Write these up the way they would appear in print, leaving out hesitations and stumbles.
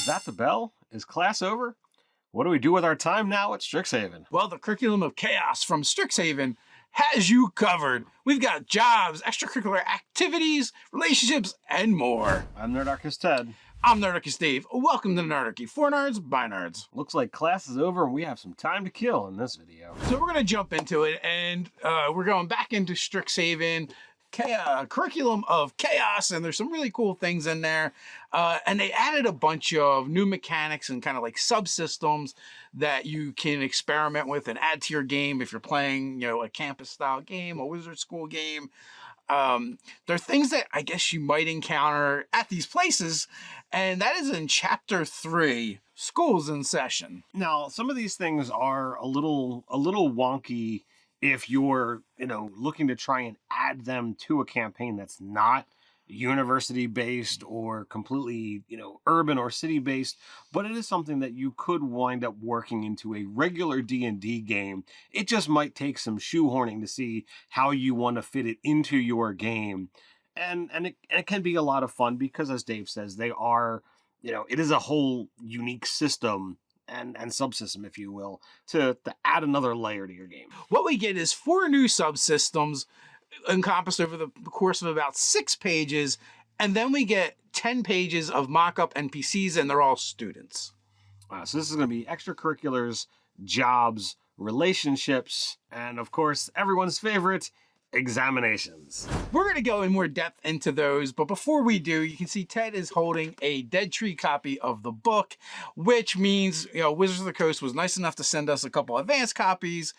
Is that the bell? Is class over? What do we do with our time now at Strixhaven? Well, the curriculum of chaos from Strixhaven has you covered. We've got jobs, extracurricular activities, relationships, and more. I'm Nerdarchy Ted. I'm Nerdarchy Dave. Welcome to Nerdarchy, for nerds, by nerds. Looks like class is over and we have some time to kill in this video. So we're going to jump into it, and we're going back into Strixhaven, curriculum of chaos, and there's some really cool things in there. And they added a bunch of new mechanics and kind of like subsystems that you can experiment with and add to your game if you're playing, a campus-style game, a wizard school game. There are things that I guess you might encounter at these places, and that is in Chapter 3, Schools in Session. Now, some of these things are a little wonky if you're, looking to try and add them to a campaign that's not university-based or completely, urban or city-based, but it is something that you could wind up working into a regular D&D game. It just might take some shoehorning to see how you want to fit it into your game. And it can be a lot of fun because, as Dave says, they are, it is a whole unique system and subsystem, if you will, to add another layer to your game. What we get is 4 new subsystems encompassed over the course of about 6 pages, and then we get 10 pages of mock-up NPCs, and they're all students. So this is going to be extracurriculars, jobs, relationships, and of course, everyone's favorite, examinations. We're going to go in more depth into those, but before we do, you can see Ted is holding a Dead Tree copy of the book, which means, Wizards of the Coast was nice enough to send us a couple advanced copies.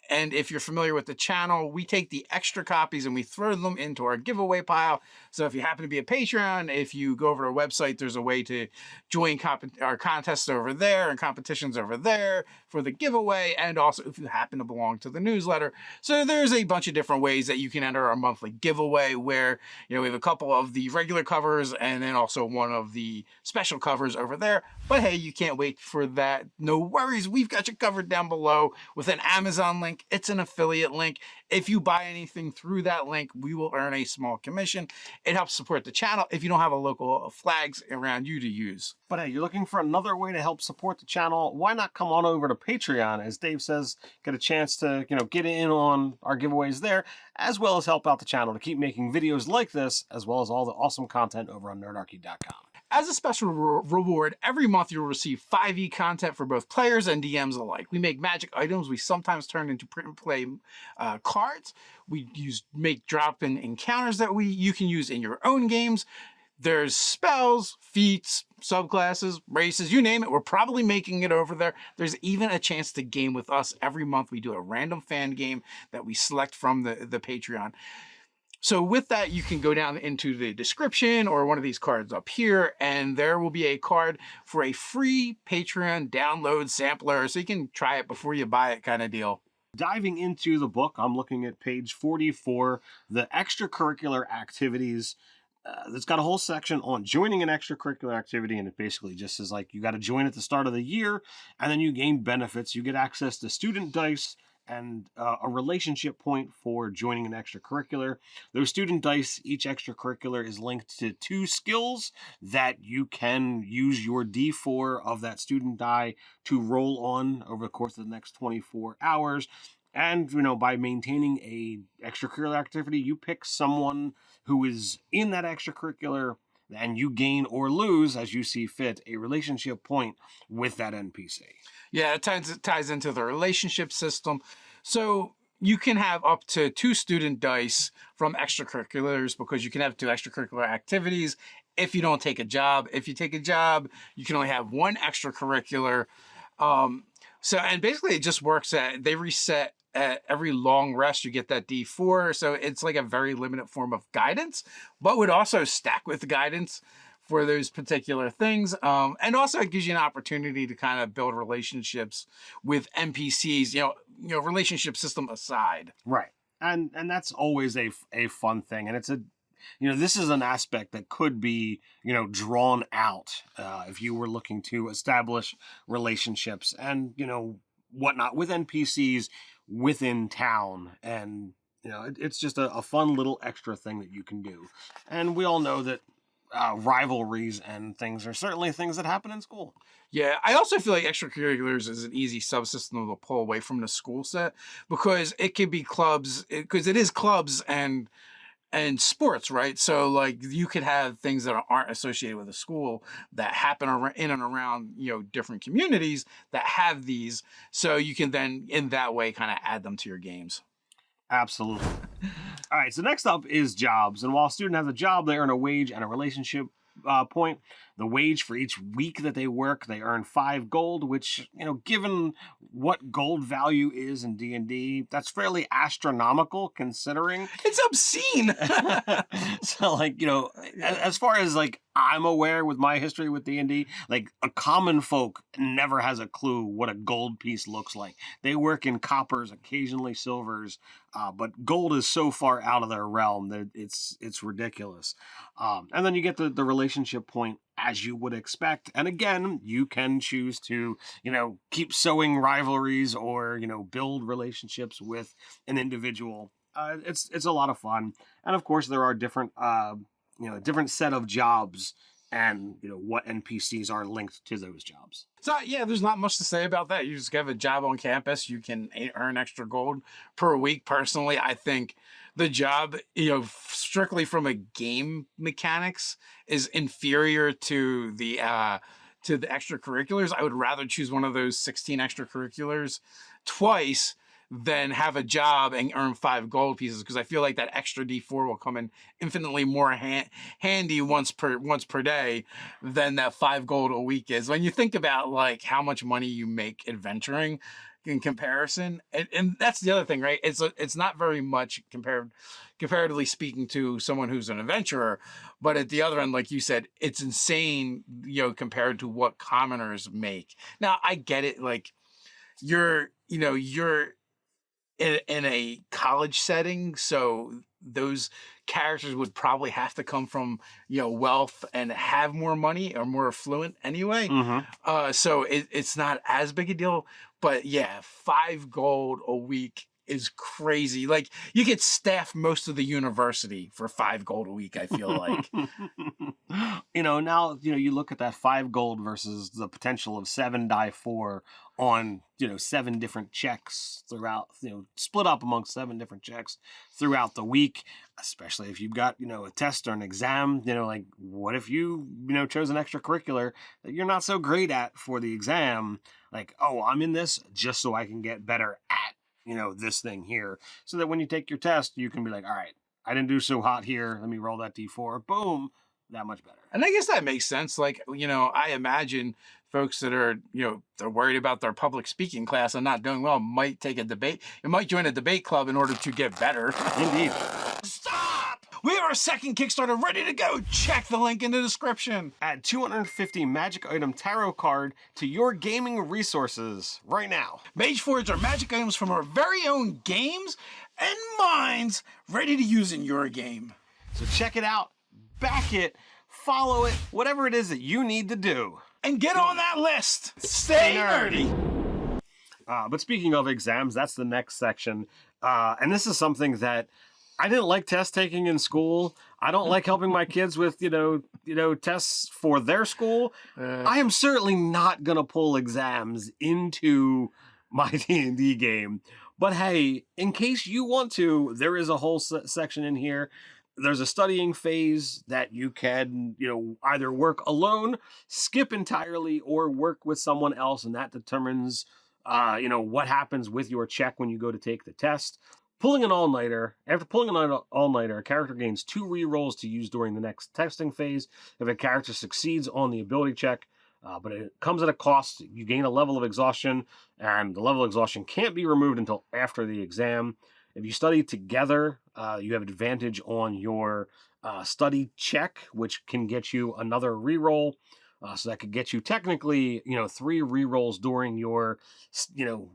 And if you're familiar with the channel, we take the extra copies and we throw them into our giveaway pile. So if you happen to be a Patreon, if you go over to our website, there's a way to join our contests over there and competitions over there for the giveaway. And also if you happen to belong to the newsletter. So there's a bunch of different ways that you can enter our monthly giveaway where, we have a couple of the regular covers and then also one of the special covers over there. But hey, you can't wait for that. No worries. We've got you covered down below with an Amazon link. It's an affiliate link. If you buy anything through that link, we will earn a small commission. It helps support the channel if you don't have a local flags around you to use. But hey, you're looking for another way to help support the channel, why not come on over to Patreon? As Dave says, get a chance to, get in on our giveaways there, as well as help out the channel to keep making videos like this, as well as all the awesome content over on nerdarchy.com. As a special reward, every month you'll receive 5e content for both players and DMs alike. We make magic items. We sometimes turn into print and play cards. We make drop-in encounters that you can use in your own games. There's spells, feats, subclasses, races, you name it. We're probably making it over there. There's even a chance to game with us. Every month we do a random fan game that we select from the Patreon. So with that, you can go down into the description or one of these cards up here, and there will be a card for a free Patreon download sampler, so you can try it before you buy it kind of deal. Diving into the book, I'm looking at page 44, the extracurricular activities. It's got a whole section on joining an extracurricular activity, and it basically just says, you got to join at the start of the year, and then you gain benefits. You get access to student dice and a relationship point for joining an extracurricular. Those student dice, each extracurricular is linked to 2 skills that you can use your D4 of that student die to roll on over the course of the next 24 hours. And, by maintaining a extracurricular activity, you pick someone who is in that extracurricular and you gain or lose, as you see fit, a relationship point with that NPC. Yeah, it ties into the relationship system. So you can have up to 2 student dice from extracurriculars because you can have 2 extracurricular activities if you don't take a job. If you take a job, you can only have 1 extracurricular. And basically it just works they reset at every long rest. You get that D4. So it's like a very limited form of guidance, but would also stack with guidance for those particular things. And also it gives you an opportunity to kind of build relationships with NPCs, relationship system aside. Right. And that's always a fun thing. And it's this is an aspect that could be, drawn out if you were looking to establish relationships and, whatnot with NPCs within town. And, it's just a fun little extra thing that you can do. And we all know that rivalries and things are certainly things that happen in school. Yeah, I also feel like extracurriculars is an easy subsystem to pull away from the school set because it could be clubs, because it is clubs and sports, right? So like you could have things that aren't associated with a school that happen in and around, you know, different communities that have these. So you can then in that way kind of add them to your games. Absolutely. All right, so next up is jobs. And while a student has a job, they earn a wage and a relationship point. The wage for each week that they work, they earn 5 gold, which, you know, given what gold value is in D&D, that's fairly astronomical considering. It's obscene. So, like, you know, as far as, like, I'm aware with my history with D&D, like, a common folk never has a clue what a gold piece looks like. They work in coppers, occasionally silvers, but gold is so far out of their realm that it's ridiculous. And then you get the relationship point as you would expect. And again, you can choose to, you know, keep sowing rivalries or, you know, build relationships with an individual. It's a lot of fun. And of course, there are different, different set of jobs and, you know, what NPCs are linked to those jobs. So yeah, there's not much to say about that. You just have a job on campus. You can earn extra gold per week. Personally, I think the job, you know, strictly from a game mechanics is inferior to the extracurriculars. I would rather choose one of those 16 extracurriculars twice than have a job and earn 5 gold pieces, because I feel like that extra D4 will come in infinitely more handy once per day than that 5 gold a week is. When you think about like how much money you make adventuring in comparison, and that's the other thing, right? It's not very much comparatively speaking to someone who's an adventurer, but at the other end, like you said, it's insane, you know, compared to what commoners make. Now I get it, like you're in a college setting, so those characters would probably have to come from, you know, wealth and have more money or more affluent anyway. Mm-hmm. So it's not as big a deal. But yeah, 5 gold a week is crazy. Like you could staff most of the university for 5 gold a week, I feel like. You know, now, you know, you look at that 5 gold versus the potential of 7 die 4 on, you know, 7 different checks throughout, you know, split up amongst 7 different checks throughout the week, especially if you've got, you know, a test or an exam. You know, like what if you know, chose an extracurricular that you're not so great at for the exam? Like, oh, I'm in this just so I can get better at, you know, this thing here, so that when you take your test, you can be like, all right, I didn't do so hot here. Let me roll that D4. Boom. That much better. And I guess that makes sense. Like, you know, I imagine folks that are, you know, they're worried about their public speaking class and not doing well might take a debate. It might join a debate club in order to get better. Indeed. Stop! We have our second Kickstarter ready to go. Check the link in the description. Add 250 magic item tarot card to your gaming resources right now. Mageforge are magic items from our very own games and minds ready to use in your game. So check it out, back it, follow it, whatever it is that you need to do. And get on that list. Stay nerdy. But speaking of exams, that's the next section. And this is something that I didn't like test taking in school. I don't like helping my kids with, you know, tests for their school. I am certainly not going to pull exams into my D&D game. But hey, in case you want to, there is a whole section in here. There's a studying phase that you can, you know, either work alone, skip entirely, or work with someone else, and that determines, you know, what happens with your check when you go to take the test. Pulling an all-nighter. After pulling an all-nighter, a character gains 2 rerolls to use during the next testing phase. If a character succeeds on the ability check, but it comes at a cost. You gain a level of exhaustion, and the level of exhaustion can't be removed until after the exam. If you study together, you have advantage on your study check, which can get you another reroll. So that could get you technically, you know, 3 rerolls during your,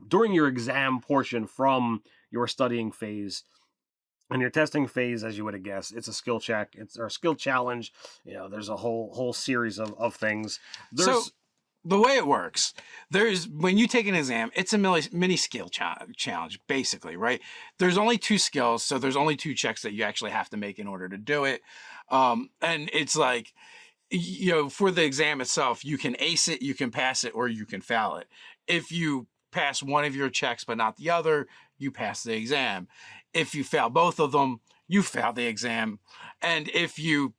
during your exam portion from your studying phase. And your testing phase, as you would have guessed, it's a skill check. It's a skill challenge. You know, there's a whole series of things. So the way it works, when you take an exam, it's a mini skill challenge, basically, right? There's only 2 skills, so there's only 2 checks that you actually have to make in order to do it. And it's like, for the exam itself, you can ace it, you can pass it, or you can fail it. If you pass one of your checks but not the other, you pass the exam. If you fail both of them, you fail the exam. And if you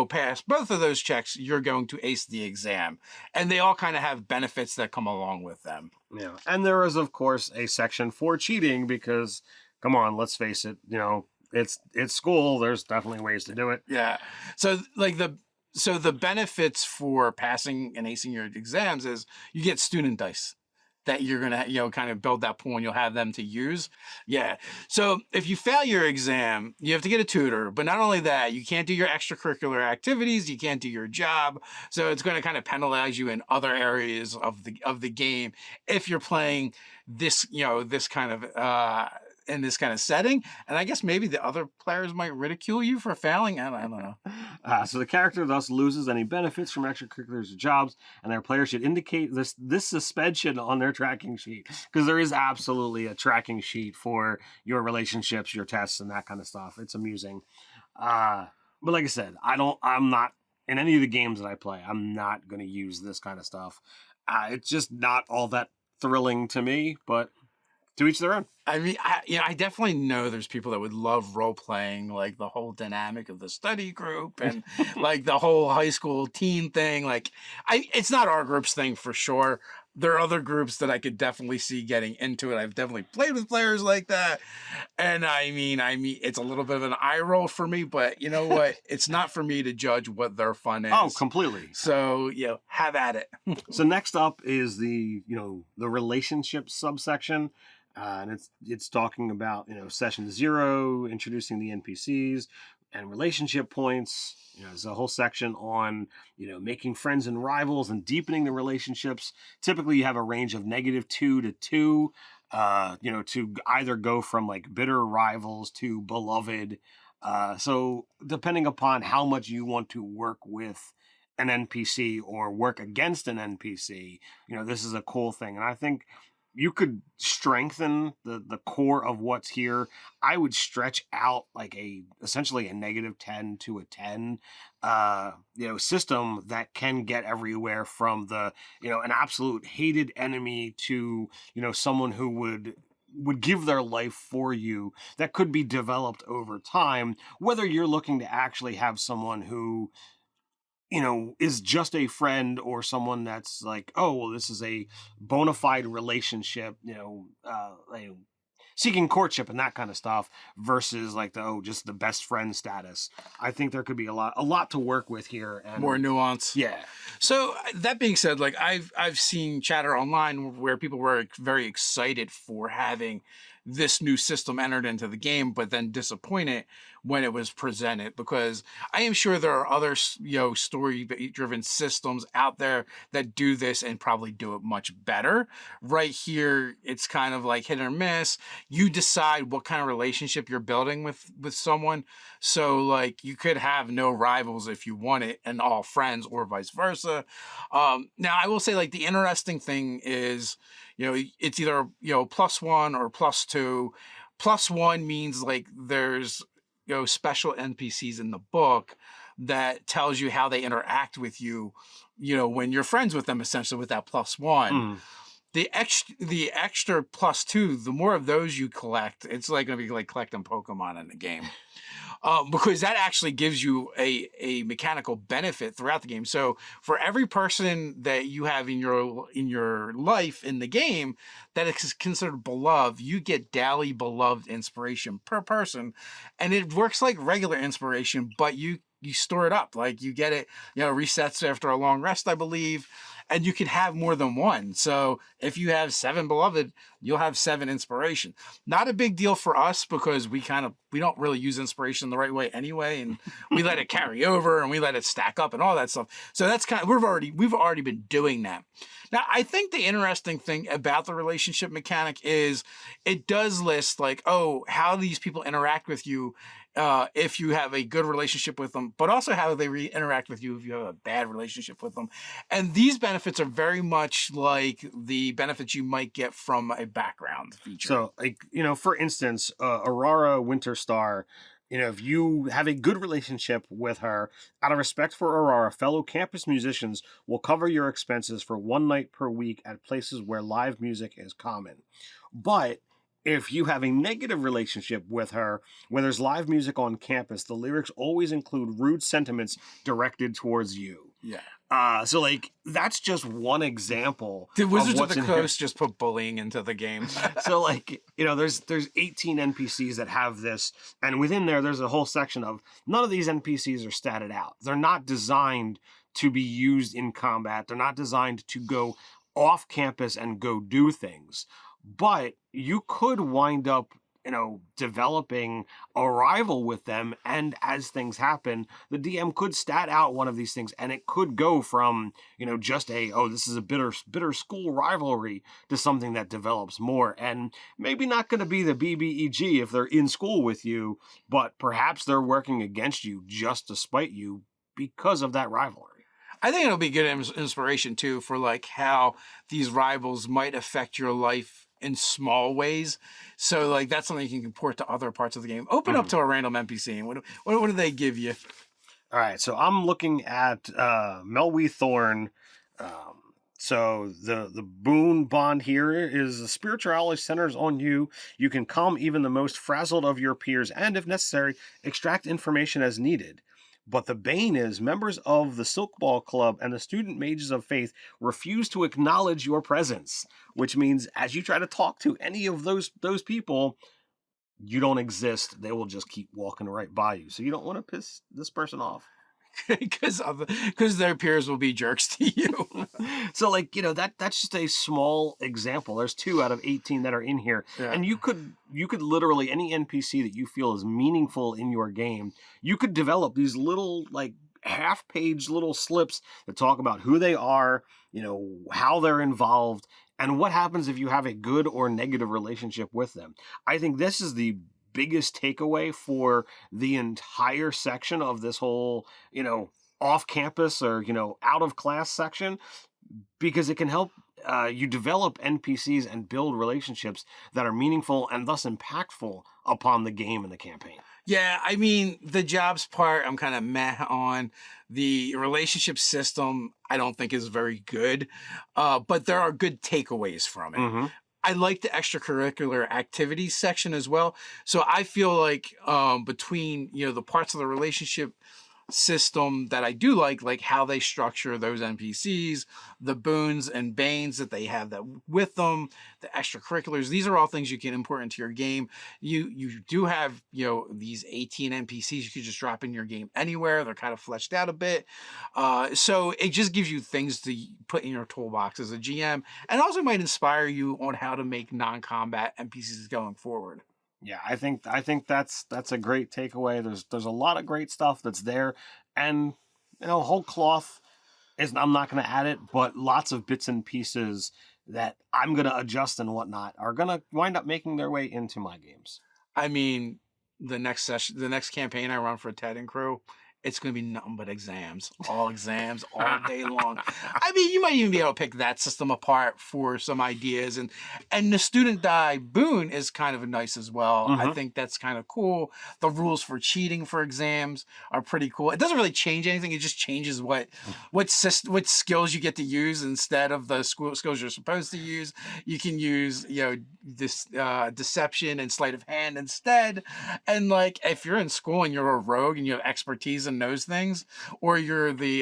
pass both of those checks, you're going to ace the exam. And they all kind of have benefits that come along with them. Yeah. And there is, of course, a section for cheating because, come on, let's face it, it's school. There's definitely ways to do it. Yeah. So the benefits for passing and acing your exams is you get student dice that you're going to, kind of build that pool and you'll have them to use. Yeah. So if you fail your exam, you have to get a tutor, but not only that, you can't do your extracurricular activities. You can't do your job. So it's going to kind of penalize you in other areas of the game if you're playing this, this kind of, in this kind of setting. And I guess maybe the other players might ridicule you for failing. I don't know. So the character thus loses any benefits from extracurriculars or jobs, and their players should indicate this suspension on their tracking sheet, because there is absolutely a tracking sheet for your relationships, your tests, and that kind of stuff. It's amusing. But like I said, I'm not, in any of the games that I play, I'm not going to use this kind of stuff. It's just not all that thrilling to me, but to each their own. I mean, I definitely know there's people that would love role playing, like the whole dynamic of the study group and like the whole high school teen thing. Like, it's not our group's thing for sure. There are other groups that I could definitely see getting into it. I've definitely played with players like that. And I mean, it's a little bit of an eye roll for me, but you know what? It's not for me to judge what their fun is. Oh, completely. So, have at it. So next up is the relationship subsection. And it's talking about, session 0, introducing the NPCs and relationship points. There's a whole section on, making friends and rivals and deepening the relationships. Typically, you have a range of -2 to 2, to either go from like bitter rivals to beloved. So depending upon how much you want to work with an NPC or work against an NPC, this is a cool thing. And I think you could strengthen the core of what's here. I would stretch out like essentially a -10 to a 10, system that can get everywhere from the, an absolute hated enemy to, someone who would give their life for you. That could be developed over time, whether you're looking to actually have someone who, is just a friend, or someone that's like, oh, well, this is a bona fide relationship, seeking courtship and that kind of stuff, versus like just the best friend status. I think there could be a lot to work with here, and more nuance. Yeah. So that being said, like I've seen chatter online where people were very excited for having this new system entered into the game, but then disappointed when it was presented, because I am sure there are other, story-driven systems out there that do this and probably do it much better. Right here, it's kind of like hit or miss. You decide what kind of relationship you're building with someone. So, like, you could have no rivals if you want it and all friends, or vice versa. Now, I will say, like, the interesting thing is, it's either, +1 or +2. +1 means like there's, special NPCs in the book that tells you how they interact with you, when you're friends with them, essentially with that +1. The extra +2, the more of those you collect, it's like going to be like collecting Pokemon in the game. Because that actually gives you a mechanical benefit throughout the game. So for every person that you have in your life in the game that is considered beloved, you get daily beloved inspiration per person, and it works like regular inspiration, but you store it up. Like you get it, resets after a long rest, I believe. And you can have more than one. So if you have 7 beloved, you'll have 7 inspiration. Not a big deal for us, because we don't really use inspiration the right way anyway, and we let it carry over and we let it stack up and all that stuff. So that's we've already been doing that. Now, I think the interesting thing about the relationship mechanic is it does list like, how these people interact with you if you have a good relationship with them, but also how they interact with you if you have a bad relationship with them. And these benefits are very much like the benefits you might get from a background feature. So, like, for instance, Aurora Winterstar, if you have a good relationship with her, out of respect for Aurora, fellow campus musicians will cover your expenses for one night per week at places where live music is common. But if you have a negative relationship with her, when there's live music on campus, the lyrics always include rude sentiments directed towards you. Yeah. So like that's just one example. Did Wizards of the in here. Coast just put bullying into the game? So like, there's 18 NPCs that have this, and within there's a whole section of none of these NPCs are statted out. They're not designed to be used in combat. They're not designed to go off campus and go do things. But you could wind up, developing a rival with them. And as things happen, the DM could stat out one of these things, and it could go from, just this is a bitter school rivalry to something that develops more. And maybe not going to be the BBEG if they're in school with you, but perhaps they're working against you just to spite you because of that rivalry. I think it'll be good inspiration too for like how these rivals might affect your life in small ways. So like that's something you can port to other parts of the game. Open up to a random NPC and what do they give you? All right, so I'm looking at Melwy Thorn. So the boon bond here is the spirituality centers on you. You can calm even the most frazzled of your peers and, if necessary, extract information as needed. But the bane is members of the Silkball Club and the Student Mages of Faith refuse to acknowledge your presence, which means as you try to talk to any of those people, you don't exist. They will just keep walking right by you. So you don't want to piss this person off. Because their peers will be jerks to you. So like, that's just a small example. There's 2 out of 18 that are in here. Yeah. And you could literally, any NPC that you feel is meaningful in your game, you could develop these little like half-page little slips that talk about who they are, how they're involved, and what happens if you have a good or negative relationship with them. I think this is the biggest takeaway for the entire section of this whole, off campus or, out of class section, because it can help you develop NPCs and build relationships that are meaningful and thus impactful upon the game and the campaign. Yeah, I mean, the jobs part, I'm kind of meh on. The relationship system, I don't think is very good, but there are good takeaways from it. Mm-hmm. I like the extracurricular activities section as well. So I feel like between, the parts of the relationship system that I do like how they structure those NPCs, the boons and banes that they have that with them, the extracurriculars, these are all things you can import into your game. You do have, these 18 NPCs you could just drop in your game anywhere. They're kind of fleshed out a bit. So it just gives you things to put in your toolbox as a GM, and also might inspire you on how to make non-combat NPCs going forward. Yeah, I think that's a great takeaway. There's a lot of great stuff that's there, and whole cloth is, I'm not going to add it, but lots of bits and pieces that I'm going to adjust and whatnot are going to wind up making their way into my games. I mean, the next campaign I run for Ted and crew, it's going to be nothing but exams all day long. I mean, you might even be able to pick that system apart for some ideas. And the student die boon is kind of nice as well. Mm-hmm. I think that's kind of cool. The rules for cheating for exams are pretty cool. It doesn't really change anything. It just changes what skills you get to use instead of the skills you're supposed to use. You can use, this deception and sleight of hand instead. And like, if you're in school and you're a rogue and you have expertise in those things, or you're the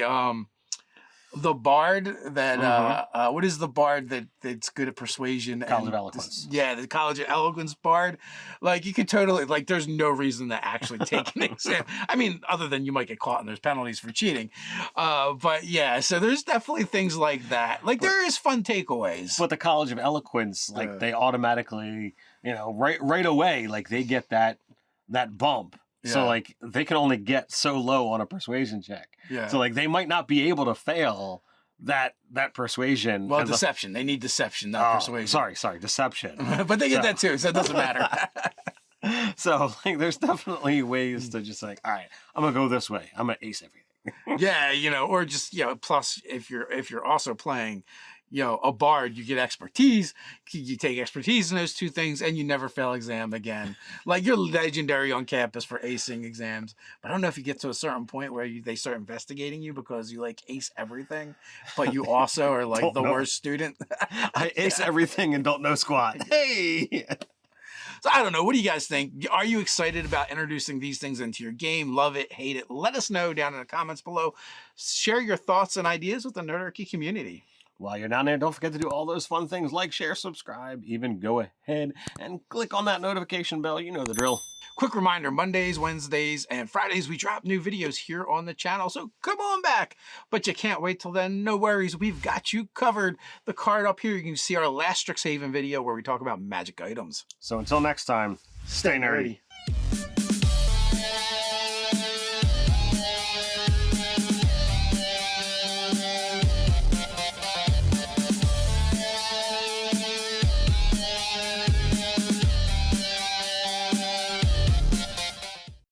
bard that what is the bard that's good at persuasion? College of Eloquence. Yeah, the College of Eloquence bard. Like, you could totally, like, there's no reason to actually take an exam. I mean, other than you might get caught and there's penalties for cheating. But yeah, so there's definitely things like that. Like, there is fun takeaways. But the College of Eloquence, like, they automatically, right away, like, they get that bump. Yeah. So, like, they can only get so low on a persuasion check. Yeah. So, like, they might not be able to fail that persuasion. Well, deception. They need deception, not persuasion. Sorry, deception. But they get that too, so it doesn't matter. So, like, there's definitely ways to just like, all right, I'm going to go this way. I'm going to ace everything. Yeah, or just, plus if you're also playing, a bard, you get expertise. You take expertise in those two things and you never fail exam again. Like, you're legendary on campus for acing exams. But I don't know if you get to a certain point where they start investigating you because you like ace everything, but you also are like the worst student. I ace everything and don't know squat. Hey! So I don't know. What do you guys think? Are you excited about introducing these things into your game? Love it, hate it? Let us know down in the comments below. Share your thoughts and ideas with the Nerdarchy community. While you're down there, don't forget to do all those fun things like share, subscribe, even go ahead and click on that notification bell. You know the drill. Quick reminder, Mondays, Wednesdays, and Fridays, we drop new videos here on the channel, so come on back. But you can't wait till then. No worries. We've got you covered. The card up here, you can see our last Strixhaven video where we talk about magic items. So until next time, stay nerdy.